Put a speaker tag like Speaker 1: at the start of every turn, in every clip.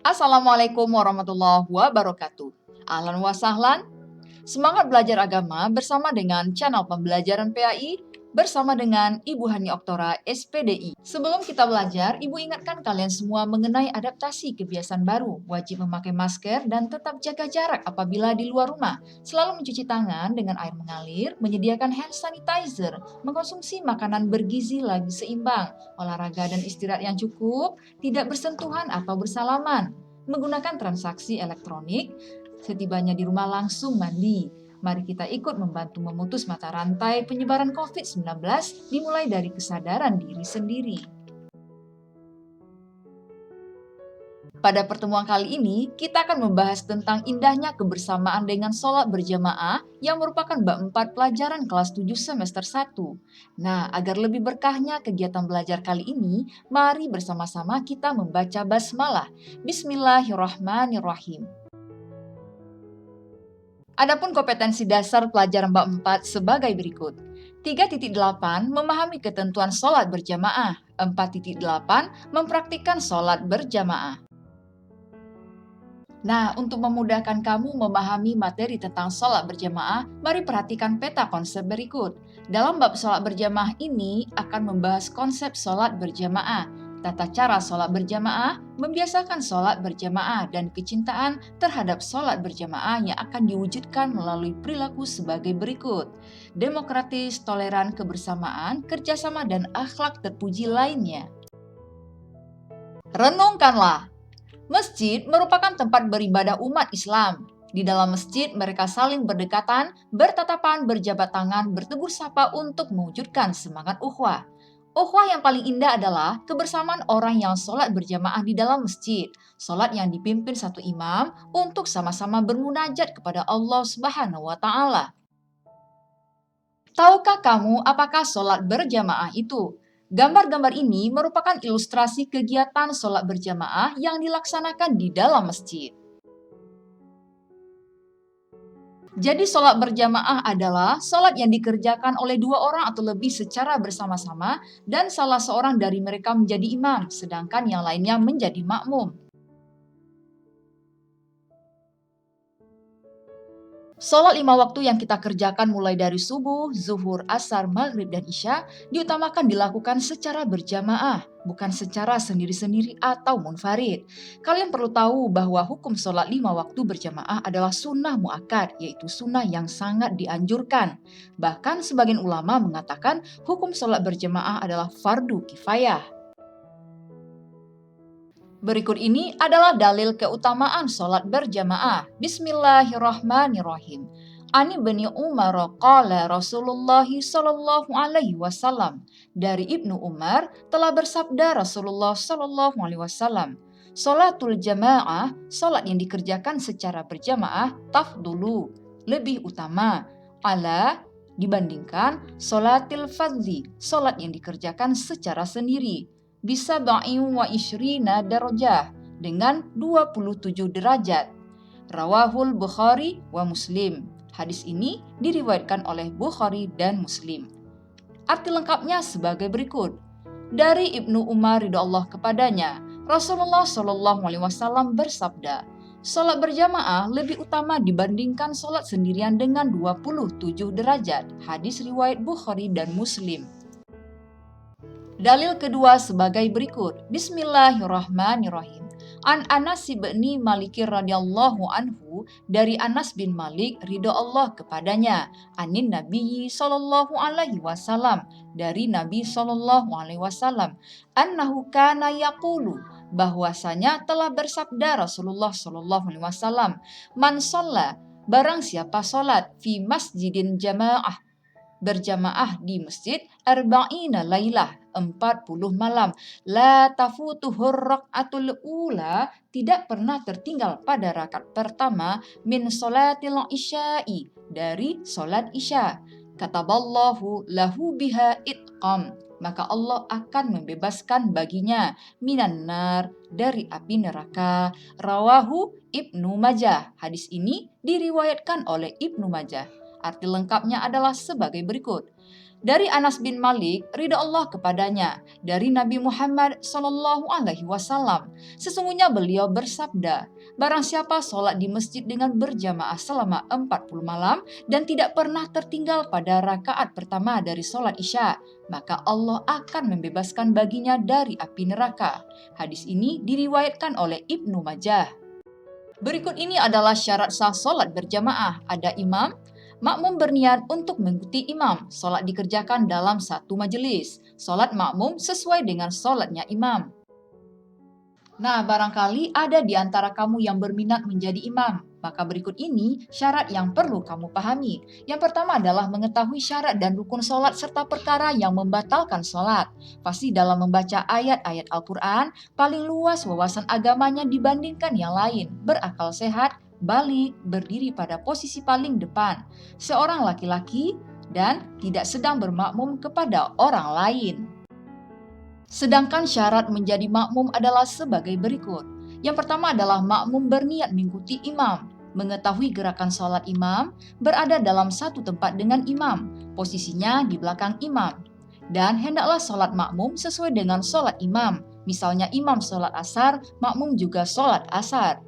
Speaker 1: Assalamualaikum warahmatullahi wabarakatuh. Ahlan wa sahlan. Semangat belajar agama bersama dengan channel pembelajaran PAI bersama dengan Ibu Hani Oktora SPDI. Sebelum kita belajar, Ibu ingatkan kalian semua mengenai adaptasi kebiasaan baru. Wajib memakai masker dan tetap jaga jarak apabila di luar rumah. Selalu mencuci tangan dengan air mengalir, menyediakan hand sanitizer, mengkonsumsi makanan bergizi lagi seimbang, olahraga dan istirahat yang cukup, tidak bersentuhan atau bersalaman, menggunakan transaksi elektronik, setibanya di rumah langsung mandi. Mari kita ikut membantu memutus mata rantai penyebaran COVID-19 dimulai dari kesadaran diri sendiri. Pada pertemuan kali ini, kita akan membahas tentang indahnya kebersamaan dengan sholat berjamaah yang merupakan bab 4 pelajaran kelas 7 semester 1. Nah, agar lebih berkahnya kegiatan belajar kali ini, mari bersama-sama kita membaca basmalah. Bismillahirrahmanirrahim. Adapun kompetensi dasar pelajaran bab 4 sebagai berikut. 3.8 memahami ketentuan sholat berjamaah. 4.8 mempraktikkan sholat berjamaah. Nah, untuk memudahkan kamu memahami materi tentang sholat berjamaah, mari perhatikan peta konsep berikut. Dalam bab sholat berjamaah ini akan membahas konsep sholat berjamaah, tata cara sholat berjamaah, membiasakan sholat berjamaah, dan kecintaan terhadap sholat berjamaah yang akan diwujudkan melalui perilaku sebagai berikut. Demokratis, toleran, kebersamaan, kerjasama, dan akhlak terpuji lainnya. Renungkanlah. Masjid merupakan tempat beribadah umat Islam. Di dalam masjid, mereka saling berdekatan, bertatapan, berjabat tangan, bertegur sapa untuk mewujudkan semangat ukhuwah. Ukhuwah yang paling indah adalah kebersamaan orang yang sholat berjamaah di dalam masjid. Sholat yang dipimpin satu imam untuk sama-sama bermunajat kepada Allah Subhanahu wa Ta'ala. Tahukah kamu apakah sholat berjamaah itu? Gambar-gambar ini merupakan ilustrasi kegiatan sholat berjamaah yang dilaksanakan di dalam masjid. Jadi sholat berjamaah adalah sholat yang dikerjakan oleh dua orang atau lebih secara bersama-sama dan salah seorang dari mereka menjadi imam, sedangkan yang lainnya menjadi makmum. Sholat 5 waktu yang kita kerjakan mulai dari subuh, zuhur, asar, maghrib, dan isya diutamakan dilakukan secara berjamaah, bukan secara sendiri-sendiri atau munfarid. Kalian perlu tahu bahwa hukum sholat 5 waktu berjamaah adalah sunnah muakkad, yaitu sunnah yang sangat dianjurkan. Bahkan sebagian ulama mengatakan hukum sholat berjamaah adalah fardu kifayah. Berikut ini adalah dalil keutamaan sholat berjamaah. Bismillahirrahmanirrahim. Ani bin Umar qala Rasulullah sallallahu alaihi wasallam. Dari Ibnu Umar telah bersabda Rasulullah sallallahu alaihi wasallam. Sholatul jamaah, sholat yang dikerjakan secara berjamaah, tafdulu, lebih utama, ala dibandingkan sholatil fadzi, sholat yang dikerjakan secara sendiri. Bisa ba'in wa ishrina darajah, dengan 27 derajat. Rawahul Bukhari wa Muslim. Hadis ini diriwayatkan oleh Bukhari dan Muslim. Arti lengkapnya sebagai berikut. Dari Ibnu Umar ridho Allah kepadanya, Rasulullah Shallallahu alaihi wasallam bersabda, sholat berjamaah lebih utama dibandingkan sholat sendirian dengan 27 derajat. Hadis riwayat Bukhari dan Muslim. Dalil kedua sebagai berikut. Bismillahirrahmanirrahim. An Anas bin Malik radhiyallahu anhu, dari Anas bin Malik ridho Allah kepadanya, anin Nabi sallallahu alaihi wasallam, dari Nabi sallallahu alaihi wasallam, annahu kana yaqulu, bahwasanya telah bersabda Rasulullah sallallahu alaihi wasallam, man shalla, barang siapa salat fi masjidin jamaah, berjamaah di masjid, arba'ina lailah, 40 malam, la tafutuhur rak'atul ula, tidak pernah tertinggal pada rakaat pertama, min sholatil isya'i, dari sholat isya, kataballahu lahu biha itqam, maka Allah akan membebaskan baginya minan nar, dari api neraka. Rawahu Ibnu Majah. Hadis ini diriwayatkan oleh Ibnu Majah. Arti lengkapnya adalah sebagai berikut. Dari Anas bin Malik, ridha Allah kepadanya, dari Nabi Muhammad SAW, sesungguhnya beliau bersabda, barang siapa sholat di masjid dengan berjamaah selama 40 malam dan tidak pernah tertinggal pada rakaat pertama dari sholat isya, maka Allah akan membebaskan baginya dari api neraka. Hadis ini diriwayatkan oleh Ibnu Majah. Berikut ini adalah syarat sah sholat berjamaah. Ada imam, makmum berniat untuk mengikuti imam. Sholat dikerjakan dalam satu majelis. Sholat makmum sesuai dengan sholatnya imam. Nah, barangkali ada di antara kamu yang berminat menjadi imam. Maka berikut ini syarat yang perlu kamu pahami. Yang pertama adalah mengetahui syarat dan rukun sholat serta perkara yang membatalkan sholat. Pasti dalam membaca ayat-ayat Al-Quran, paling luas wawasan agamanya dibandingkan yang lain. Berakal sehat, balik, berdiri pada posisi paling depan. Seorang laki-laki dan tidak sedang bermakmum kepada orang lain. Sedangkan syarat menjadi makmum adalah sebagai berikut. Yang pertama adalah makmum berniat mengikuti imam, mengetahui gerakan sholat imam, berada dalam satu tempat dengan imam, posisinya di belakang imam. Dan hendaklah sholat makmum sesuai dengan sholat imam. Misalnya imam sholat asar, makmum juga sholat asar.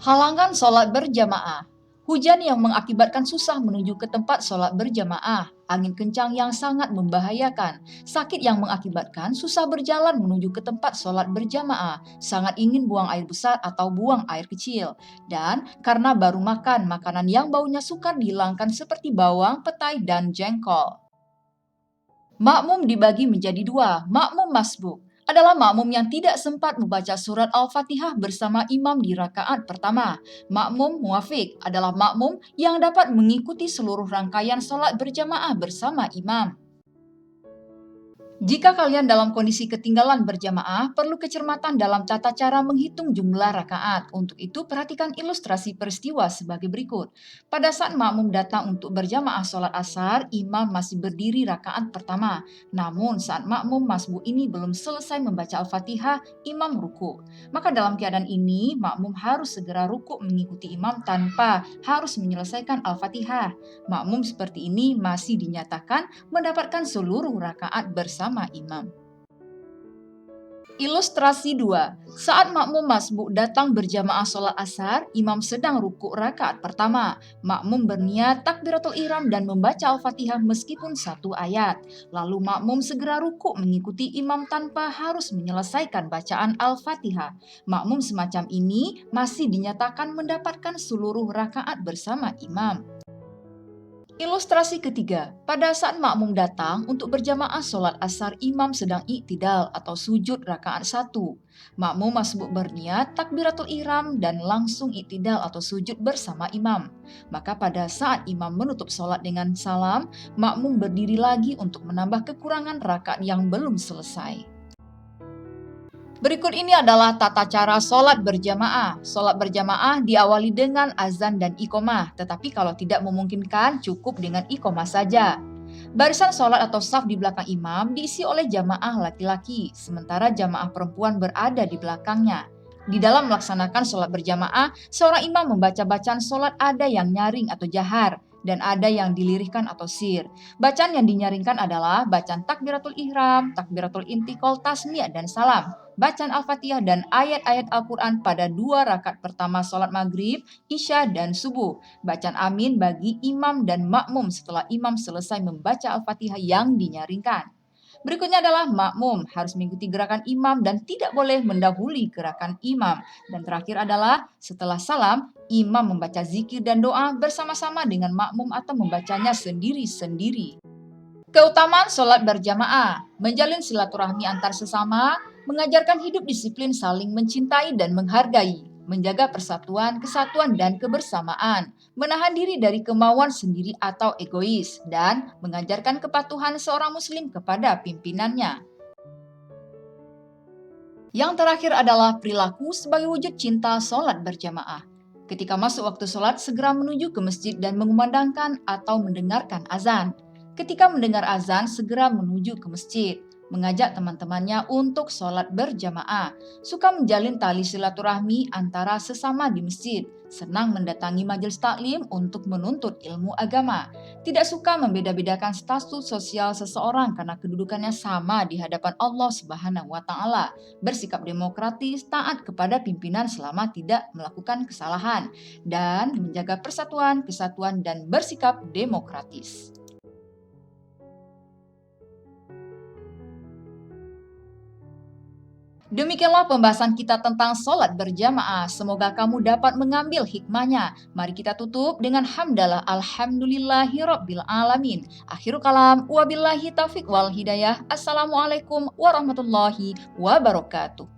Speaker 1: Halangan sholat berjamaah. Hujan yang mengakibatkan susah menuju ke tempat sholat berjamaah, angin kencang yang sangat membahayakan, sakit yang mengakibatkan susah berjalan menuju ke tempat sholat berjamaah, sangat ingin buang air besar atau buang air kecil, dan karena baru makan makanan yang baunya sukar dihilangkan seperti bawang, petai, dan jengkol. Makmum dibagi menjadi dua. Makmum masbuk adalah makmum yang tidak sempat membaca surat Al-Fatihah bersama imam di rakaat pertama. Makmum muwafiq adalah makmum yang dapat mengikuti seluruh rangkaian sholat berjamaah bersama imam. Jika kalian dalam kondisi ketinggalan berjamaah, perlu kecermatan dalam tata cara menghitung jumlah rakaat. Untuk itu, perhatikan ilustrasi peristiwa sebagai berikut. Pada saat makmum datang untuk berjamaah sholat asar, imam masih berdiri rakaat pertama. Namun, saat makmum masbuk ini belum selesai membaca Al-Fatihah, imam ruku. Maka dalam keadaan ini, makmum harus segera ruku mengikuti imam tanpa harus menyelesaikan Al-Fatihah. Makmum seperti ini masih dinyatakan mendapatkan seluruh rakaat bersama imam. Ilustrasi 2. Saat makmum masbuk datang berjamaah sholat asar, imam sedang rukuk rakaat pertama. Makmum berniat takbiratul ihram dan membaca Al-Fatihah meskipun satu ayat. Lalu makmum segera rukuk mengikuti imam tanpa harus menyelesaikan bacaan Al-Fatihah. Makmum semacam ini masih dinyatakan mendapatkan seluruh rakaat bersama imam. Ilustrasi ketiga, pada saat makmum datang untuk berjamaah sholat asar, imam sedang iktidal atau sujud rakaat 1. Makmum masbuk berniat takbiratul ihram dan langsung iktidal atau sujud bersama imam. Maka pada saat imam menutup sholat dengan salam, makmum berdiri lagi untuk menambah kekurangan rakaat yang belum selesai. Berikut ini adalah tata cara sholat berjamaah. Sholat berjamaah diawali dengan azan dan iqomah, tetapi kalau tidak memungkinkan cukup dengan iqomah saja. Barisan sholat atau saf di belakang imam diisi oleh jamaah laki-laki, sementara jamaah perempuan berada di belakangnya. Di dalam melaksanakan sholat berjamaah, seorang imam membaca bacaan sholat ada yang nyaring atau jahar, dan ada yang dilirihkan atau sir. Bacaan yang dinyaringkan adalah bacaan takbiratul ihram, takbiratul intiqal, tasmiyah, dan salam. Bacaan Al-Fatihah dan ayat-ayat Al-Quran pada 2 rakaat pertama sholat maghrib, isya, dan subuh. Bacaan amin bagi imam dan makmum setelah imam selesai membaca Al-Fatihah yang dinyaringkan. Berikutnya adalah makmum harus mengikuti gerakan imam dan tidak boleh mendahului gerakan imam. Dan terakhir adalah setelah salam, imam membaca zikir dan doa bersama-sama dengan makmum atau membacanya sendiri-sendiri. Keutamaan sholat berjamaah, menjalin silaturahmi antar sesama, mengajarkan hidup disiplin saling mencintai dan menghargai, menjaga persatuan, kesatuan, dan kebersamaan, menahan diri dari kemauan sendiri atau egois, dan mengajarkan kepatuhan seorang muslim kepada pimpinannya. Yang terakhir adalah perilaku sebagai wujud cinta sholat berjamaah. Ketika masuk waktu sholat, segera menuju ke masjid dan mengumandangkan atau mendengarkan azan. Ketika mendengar azan, segera menuju ke masjid. mengajak teman-temannya untuk sholat berjamaah, suka menjalin tali silaturahmi antara sesama di masjid, senang mendatangi majelis taklim untuk menuntut ilmu agama, tidak suka membeda-bedakan status sosial seseorang karena kedudukannya sama di hadapan Allah Subhanahu wa Ta'ala, bersikap demokratis, taat kepada pimpinan selama tidak melakukan kesalahan, dan menjaga persatuan, kesatuan, dan bersikap demokratis. Demikianlah pembahasan kita tentang sholat berjamaah. Semoga kamu dapat mengambil hikmahnya. Mari kita tutup dengan hamdalah alhamdulillahirabbil alamin. Akhirul kalam wabillahi taufiq wal hidayah. Assalamualaikum warahmatullahi wabarakatuh.